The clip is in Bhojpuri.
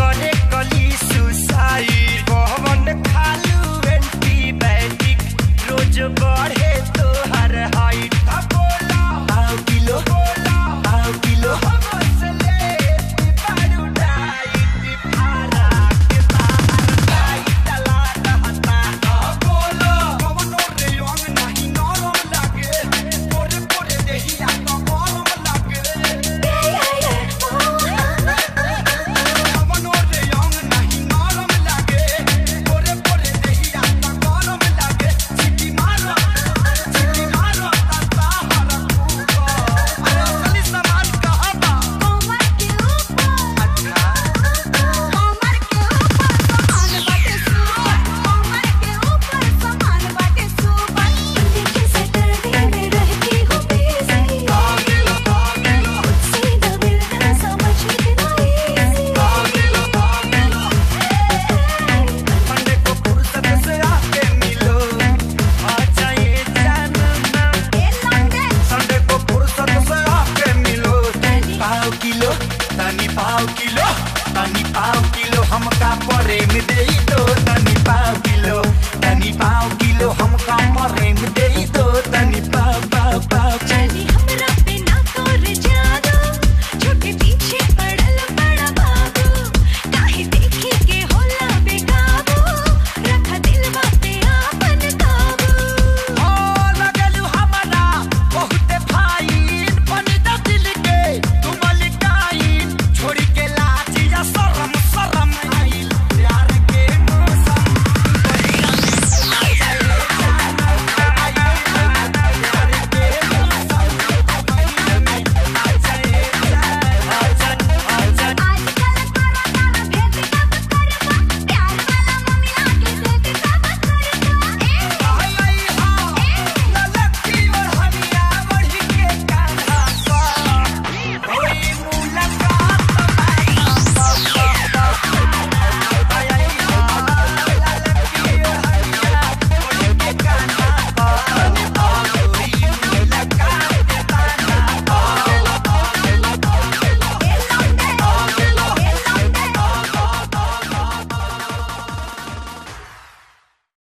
करे कली सुसाई कहवन खालू एंटीबायोटिक रोज बढ़े तो हर हाइट बोला आओ किलो हमसे बारू डाइट भारा के बाहर डाइट ला रहता बोला कवनो रे अंग नहीं नरम लागे पोरे पोरे देहिया तो गरम लागे कवनो रे अंग नहीं नरम लागे पोरे पोरे देहिया तो गरम लागे सिटी मारो ताता हरा खूबा अरे असली सामान कहाँ बा कमर के ऊपर अच्छा कमर के ऊपर सामान बाटे सुपर देखे सैटरडे में रहती हूँ बिजी सीधा मिलना समझ इतना इजी संडे को फुर्सत से आके मिलो आ जाइए जानना ए लौंडे संडे को फुर्सत से आके मिलो तनी पाव किलो हमका प्रेम दे दो तनी पाव किलो हमका प्रेम दे